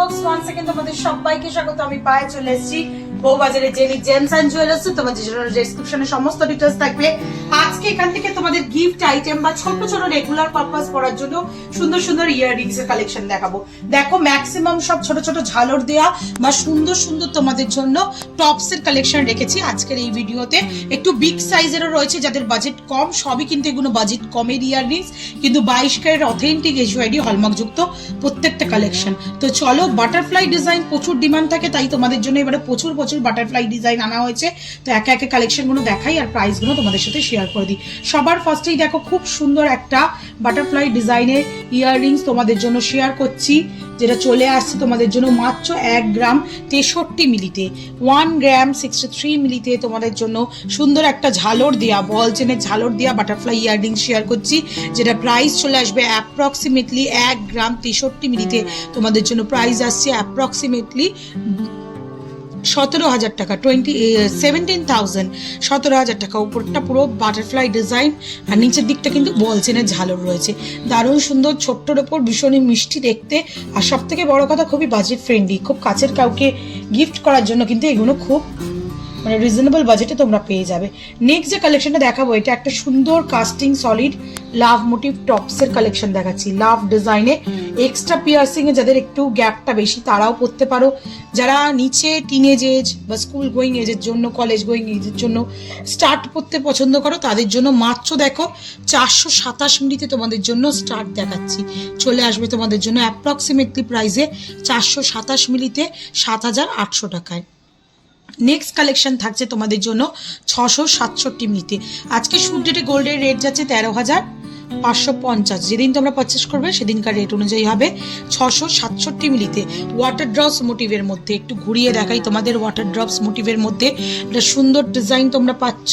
Folks one second তোমাদের সবাইকে স্বাগত। আমি পায়ে চলে এসেছি বউবাজারে জেনি জেন্টস এন্ড জুয়েলার্স। তোমাদের জন্য ডেসক্রিপশনে সমস্ত ডিটেইলস থাকবে। আজকে এখান থেকে তোমাদের গিফট আইটেম বা ছোট ছোট রেগুলার পারপাস পরার জন্য সুন্দর সুন্দর ইয়াররিংস এর কালেকশন দেখাবো। দেখো ম্যাক্সিমাম সব ছোট ছোট ঝালর দেয়া বা সুন্দর সুন্দর তোমাদের জন্য টপস এর কালেকশন রেখেছি আজকের এই ভিডিওতে। একটু বিগ সাইজেরও রয়েছে, যাদের বাজেট কম সবই কিন্তু এগুলো বাজেট কমের ইয়াররিংস, কিন্তু 22 ক্যারেট অথেন্টিক এইচওআইডি হলমার্ক যুক্ত প্রত্যেকটা কালেকশন। তো চলো, বাটারফ্লাই ডিজাইন প্রচুর ডিমান্ড থাকে, তাই তোমাদের জন্য এবারে প্রচুর বাটারফ্লাই ডিজাইন আনা হয়েছে। তো একে একে কালেকশন গুলো দেখাই আর প্রাইস গুলো তোমাদের সাথে শেয়ার করে দিই। সবার ফার্স্টেই দেখো খুব সুন্দর একটা বাটারফ্লাই ডিজাইনের ইয়াররিংস তোমাদের জন্য শেয়ার করছি, যেটা চলে আসছে তোমাদের জন্য মাত্র 1 গ্রাম 63 মিলিতে, 1 গ্রাম 63 মিলিতে তোমাদের জন্য সুন্দর একটা ঝালর দেয়া, বল চেনের ঝালর দেয়া বাটারফ্লাই ইয়াররিংস শেয়ার করছি, যেটা প্রাইস চলে আসবে অ্যাপ্রক্সিমেটলি 1 গ্রাম 63 মিলিতে তোমাদের জন্য প্রাইস আসছে অ্যাপ্রক্সিমেটলি 17,000 টাকা, 17,000, 17,000 টাকা। উপরটা পুরো বাটারফ্লাই ডিজাইন আর নিচের দিকটা কিন্তু বল চেনের ঝালর রয়েছে। দারুণ সুন্দর, ছোট্টর ওপর ভীষণই মিষ্টি দেখতে, আর সব থেকে বড় কথা খুবই বাজেট ফ্রেন্ডলি। খুব কাছের কাউকে গিফট করার জন্য কিন্তু এগুলো খুব মানে রিজনেবল বাজেটে তোমরা পেয়ে যাবে। নেক্সট যে কালেকশনটা দেখাবো, এটা একটা সুন্দর কাস্টিং সলিড লাভ মোটিভ টপসের কালেকশন দেখাচ্ছি। লাভ ডিজাইনে এক্সট্রা পিয়ার্সিং এ যাদের একটু গ্যাপটা বেশি তারাও পরতে পারো, যারা নিচে টিনেজ এজ বা স্কুল গোয়িং এজের জন্য, কলেজ গোয়িং এজের জন্য স্টার্ট পরতে পছন্দ করো, তাদের জন্য মাত্র দেখো 427 মিলিতে তোমাদের জন্য স্টার্ট দেখাচ্ছি। চলে আসবে তোমাদের জন্য অ্যাপ্রক্সিমেটলি প্রাইসে 427 মিলিতে 7,800 টাকায়। নেক্সট কালেকশন থাকছে তোমাদের জন্য 667 মিলিতে। আজকে শুট ডেটে গোল্ডের রেট যাচ্ছে 13,550। যেদিন তোমরা পারচেস করবে সেদিনকার রেট অনুযায়ী হবে। 667 মিলিতে ওয়াটার ড্রপস মোটিভের মধ্যে, একটু ঘুরিয়ে দেখাই তোমাদের, ওয়াটার ড্রপস মোটিভের মধ্যে একটা সুন্দর ডিজাইন তোমরা পাচ্ছ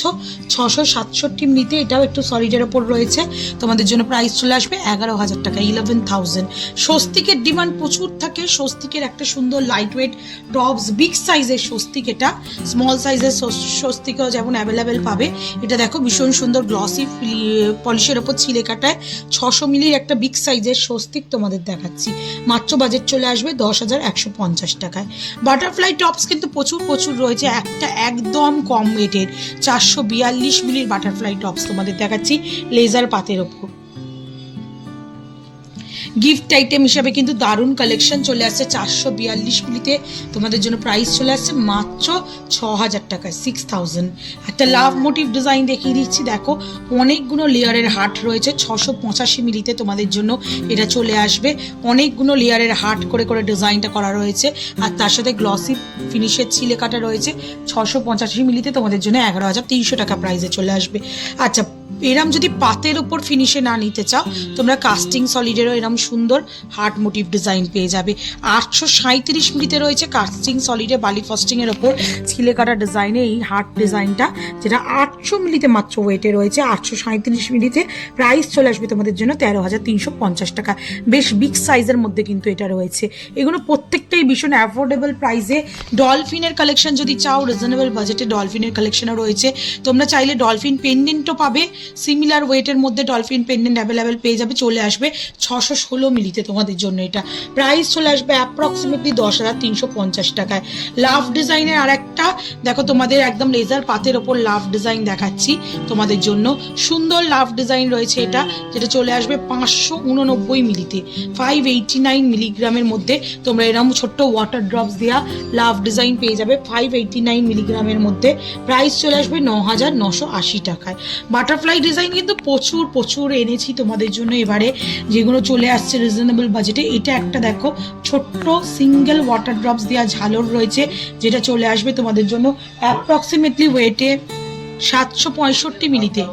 667 মিলিতে। এটাও একটু সলিডের ওপর রয়েছে, তোমাদের জন্য প্রাইস চলে আসবে 11,000 টাকা, 11,000। স্বস্তিকের ডিমান্ড প্রচুর থাকে। স্বস্তিকের একটা সুন্দর লাইট ওয়েট টপস, বিগ সাইজের স্বস্তিক, এটা স্মল সাইজের স্বস্তিকও যেমন অ্যাভেলেবেল পাবে। এটা দেখো ভীষণ সুন্দর গ্লসি পলিশের ওপর ছিলে কাটায় 600 মিলির একটা বিগ সাইজের স্বস্তিক তোমাদের দেখাচ্ছি। মাত্র বাজেট চলে আসবে 10,150 টাকায়। বাটারফ্লাই টপস কিন্তু প্রচুর রয়েছে। একটা একদম কম রেটের 442 মিলির বাটারফ্লাই টপস তোমাদের দেখাচ্ছি লেজার পাতের ওপর। গিফট আইটেম হিসাবে কিন্তু দারুণ কালেকশন চলে আসছে 442 মিলিতে তোমাদের জন্য প্রাইস চলে আসছে মাত্র 6,000 টাকায়, 6,000। একটা লাভ মোটিভ ডিজাইন দেখিয়ে দিচ্ছি, দেখো অনেকগুলো লেয়ারের হার্ট রয়েছে 685 মিলিতে তোমাদের জন্য এটা চলে আসবে। অনেকগুলো লেয়ারের হার্ট করে করে ডিজাইনটা করা রয়েছে, আর তার সাথে গ্লসি ফিনিশের ছিলে কাটা রয়েছে 685 মিলিতে তোমাদের জন্য 11,300 টাকা প্রাইসে চলে আসবে। আচ্ছা, এরম যদি পাতের উপর ফিনিশে না নিতে চাও, তোমরা কাস্টিং সলিডেরও এরম সুন্দর হার্ট মোটিভ ডিজাইন পেয়ে যাবে। 837 মিলিতে রয়েছে কাস্টিং সলিডে বালি ফস্টিং এর ওপর ছিলে কাটা ডিজাইনে এই হার্ট ডিজাইনটা, যেটা 800 মিলিতে মাত্র ওয়েটে রয়েছে। 837 মিলিতে প্রাইস চলে আসবে তোমাদের জন্য 13,350 টাকা। বেশ বিগ সাইজের মধ্যে কিন্তু এটা রয়েছে। এগুলো প্রত্যেকটাই ভীষণ অ্যাফোর্ডেবল প্রাইসে। ডলফিনের কালেকশন যদি চাও, রিজনেবল বাজেটে ডলফিনের কালেকশনও রয়েছে। তোমরা চাইলে ডলফিন পেন্ডেন্টও পাবে, সিমিলার ওয়েটের মধ্যে ডলফিন পেন্ডেন্ট অ্যাভেলেবেল পেয়ে যাবে। চলে আসবে 616 মিলিতে তোমাদের জন্য এটা প্রাইস চলে আসবে অ্যাপ্রক্সিমেটলি 10,350 টাকায়। লাভ ডিজাইনের আর একটা দেখো তোমাদের একদম লেজার পাতের ওপর লাভ ডিজাইন দেখাচ্ছি তোমাদের জন্য। সুন্দর লাভ ডিজাইন রয়েছে এটা, যেটা চলে আসবে 589 মিলিতে, 589 মিলিগ্রামের মধ্যে তোমরা এরকম ছোট্ট ওয়াটার ড্রপস দেওয়া লাভ ডিজাইন পেয়ে যাবে 589 মিলিগ্রামের মধ্যে। প্রাইস চলে আসবে 9,980 টাকায়। বাটারফ্লাই ডিজাইন কিন্তু প্রচুর এনেছি তোমাদের জন্য এবারে, যেগুলো চলে আসছে রিজনেবল বাজেটে। এটা একটা দেখো ছোট্ট সিঙ্গেল ওয়াটার ড্রপস দেওয়া ঝালর রয়েছে, যেটা চলে আসবে তোমাদের জন্য অ্যাপ্রক্সিমেটলি ওয়েটে 765 মিলিতে,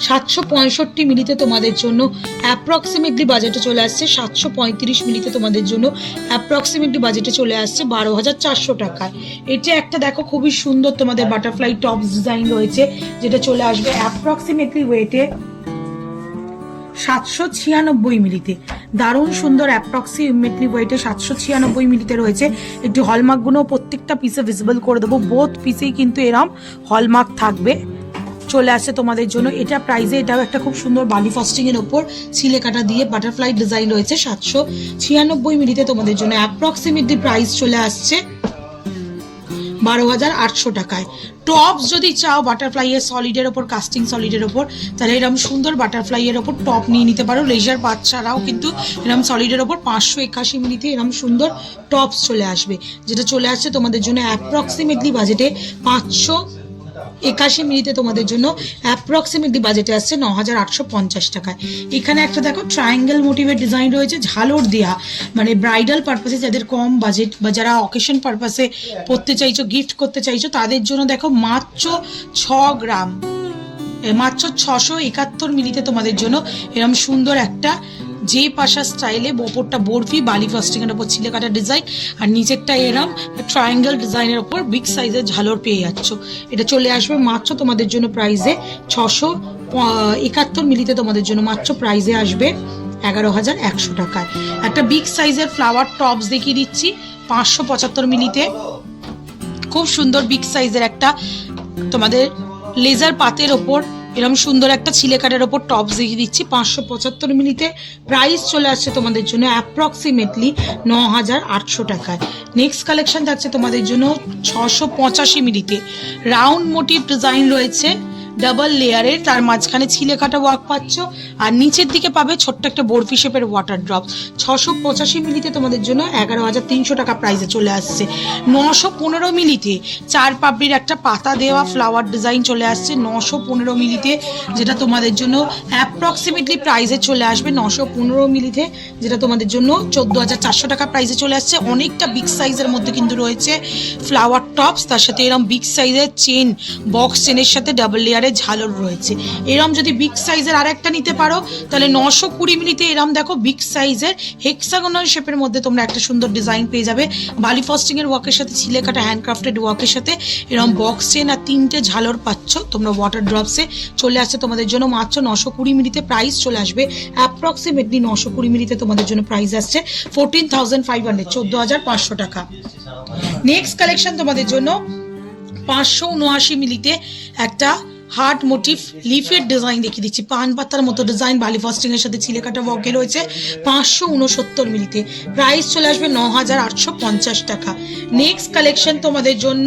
765 মিলিতে তোমাদের জন্য অ্যাপ্রক্সিমেটলি বাজেটে চলে আসছে 735 মিলিতে তোমাদের জন্য অ্যাপ্রক্সিমেটলি বাজেটে চলে আসছে 12,400 টাকায়। এটা একটা দেখো খুবই সুন্দর তোমাদের বাটারফ্লাই টপস ডিজাইন রয়েছে, যেটা চলে আসবে অ্যাপ্রক্সিমেটলি ওয়েটে 796 মিলিতে। দারুণ সুন্দর অ্যাপ্রক্সিমেটলি ওয়েটে 796 মিলিতে রয়েছে। একটু হলমার্কগুলো প্রত্যেকটা পিসে ভিজিবল করে দেবো, বোথ পিসেই কিন্তু এরম হলমার্ক থাকবে। চলে আসছে তোমাদের জন্য। এটা প্রাইসে, এটাও একটা খুব সুন্দর বালি ফস্টিং এর ওপর ছিলে কাটা দিয়ে বাটারফ্লাই ডিজাইন রয়েছে। 796 মিলিতে তোমাদের জন্য অ্যাপ্রক্সিমেটলি প্রাইস চলে আসছে 12,800 টাকায়। টপস যদি চাও বাটারফ্লাই এর সলিডের ওপর, কাস্টিং সলিডের ওপর, তাহলে এরকম সুন্দর বাটারফ্লাই এর ওপর টপ নিয়ে নিতে পারো। লেজার পাত ছাড়াও কিন্তু এরকম সলিডের ওপর 581 মিলিতে এরকম সুন্দর টপস চলে আসবে, যেটা চলে আসছে তোমাদের জন্য অ্যাপ্রক্সিমেটলি বাজেটে 581 মিলিতে তোমাদের জন্য অ্যাপ্রক্সিমেটলি বাজেটে আসছে 9,850 টাকায়। এখানে একটা দেখো ট্রায়াঙ্গেল মোটিভের ডিজাইন রয়েছে, ঝালর দেয়া, মানে ব্রাইডাল পারপাসে যাদের কম বাজেট বা যারা অকেশন পারপাসে পরতে চাইছো, গিফট করতে চাইছো, তাদের জন্য দেখো মাত্র 6 গ্রাম, মাত্র 671 মিলিতে তোমাদের জন্য এরকম সুন্দর একটা যে পাশা স্টাইলে ওপরটা বরফি বালি ফাস্টিং এর ওপর ছিলে কাটা ডিজাইন, আর নিচেরটা এরম ট্রায়াঙ্গেল ডিজাইনের ওপর বিগ সাইজের ঝালর পেয়ে যাচ্ছ। এটা চলে আসবে মাত্র তোমাদের জন্য প্রাইসে 671 মিলিতে তোমাদের জন্য মাত্র প্রাইসে আসবে 11,100 টাকায়। একটা বিগ সাইজের ফ্লাওয়ার টপস দেখিয়ে দিচ্ছি 575 মিলিতে, খুব সুন্দর বিগ সাইজের একটা তোমাদের লেজার পাতের ওপর এরকম সুন্দর একটা ছিলে কাটার ওপর টপস দেখিয়ে দিচ্ছি 575 মিলিতে। প্রাইস চলে আসছে তোমাদের জন্য অ্যাপ্রক্সিমেটলি 9,800 টাকায়। নেক্সট কালেকশন থাকছে তোমাদের জন্য 685 মিলিতে। রাউন্ড মোটিভ ডিজাইন রয়েছে ডাবল লেয়ারের, তার মাঝখানে ছিলে কাটা ওয়ার্ক পাচ্ছ, আর নিচের দিকে পাবে ছোট্ট একটা বরফি শেপের ওয়াটার ড্রপ। 685 মিলিতে তোমাদের জন্য 11,300 টাকা প্রাইসে চলে আসছে। 915 মিলিতে 4 পাপড়ির একটা পাতা দেওয়া ফ্লাওয়ার ডিজাইন চলে আসছে 915 মিলিতে, যেটা তোমাদের জন্য অ্যাপ্রক্সিমেটলি প্রাইসে চলে আসবে 915 মিলিতে, যেটা তোমাদের জন্য 14,400 টাকা প্রাইসে চলে আসছে। অনেকটা বিগ সাইজের মধ্যে কিন্তু রয়েছে ফ্লাওয়ার টপস, তার সাথে এরকম বিগ সাইজের চেন, বক্স চেনের সাথে ডাবল লেয়ারের ঝালর রয়েছে। এরম যদি বিগ সাইজের আর একটা নিতে পারো তাহলে 920 মিলিতে এরম দেখো বিগ সাইজের হেক্সাগোনাল শেপের মধ্যে তোমরা একটা সুন্দর ডিজাইন পেয়ে যাবে বালি ফস্টিং এর ওয়ার্কের সাথে ছিলে কাটা হ্যান্ডক্রাফটেড ওয়ার্কের সাথে এরম বক্স চেন আর 3টে ঝালর পাচ্ছ তোমরা ওয়াটার ড্রপসে। চলে আসছে তোমাদের জন্য মাত্র 920 মিলিতে, প্রাইস চলে আসবে অ্যাপ্রক্সিমেটলি 920 মিলিতে তোমাদের জন্য প্রাইস আসছে 14,500, 14,500 টাকা। নেক্সট কালেকশন তোমাদের জন্য 579 মিলিতে একটা হার্ট মোটিভ লিফের ডিজাইন দেখিয়ে দিচ্ছি, পান পাতার মতো ডিজাইন বালি ফস্টিং এর সাথে ছিলে কাটা ওয়ার্কে রয়েছে 569 মিলিতে, প্রাইস চলে আসবে 9,850 টাকা। নেক্সট কালেকশন তোমাদের জন্য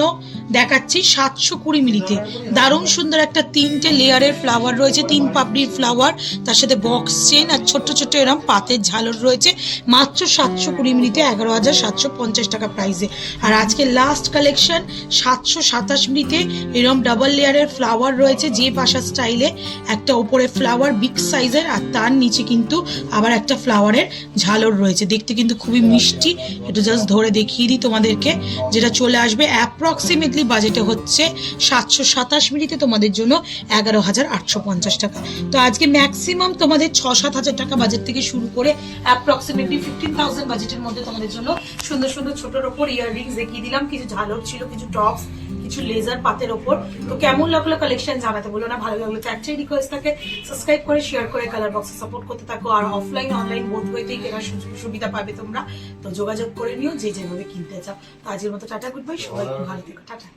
দেখাচ্ছি 720 মিলিতে। দারুণ সুন্দর একটা 3টে লেয়ারের ফ্লাওয়ার রয়েছে, 3 পাপড়ির ফ্লাওয়ার, তার সাথে বক্স চেন আর ছোট্ট ছোট্ট এরম পাতের ঝালর রয়েছে মাত্র 720 মিলিতে 11,750 টাকা প্রাইসে। আর আজকে লাস্ট কালেকশন 727 মিলিতে এরম ডাবল লেয়ারের ফ্লাওয়ার রয়েছে যে পাশা স্টাইলে, একটা ওপরে ফ্লাওয়ার বিগ সাইজের আর তার নিচে কিন্তু আবার একটা ফ্লাওয়ারের ঝালর রয়েছে, দেখতে কিন্তু খুবই মিষ্টি। এটা জাস্ট ধরে দেখিয়ে দিই তোমাদেরকে, যেটা চলে আসবে অ্যাপ্রক্সিমেটলি বাজেটে হচ্ছে 727 মিলিতে তোমাদের জন্য 11,850 টাকা। তো আজকে ম্যাক্সিমাম তোমাদের 6-7 হাজার টাকা বাজেট থেকে শুরু করে অ্যাপ্রক্সিমেটলি 15,000 বাজেটের মধ্যে তোমাদের জন্য সুন্দর সুন্দর ছোটোর ওপর ইয়াররিংস দেখিয়ে দিলাম, কিছু ঝালর ছিল, কিছু টপস, কিছু লেজার পাতের ওপর। তো কেমন লাগলো কালেকশন জানাতে বলো না, ভালো লাগলো একটাই রিকোয়েস্ট থাকে সাবস্ক্রাইব করে শেয়ার করে কালার বক্সে সাপোর্ট করতে থাকো। আর অফলাইন অনলাইন বোথ ওয়েতেই কেনার সুবিধা পাবে তোমরা, তো যোগাযোগ করে নিও যে যেভাবে কিনতে চাও। তো আজকের মতো টাটা, গুড বাই, সবাই ভালো থেকো, টাটা।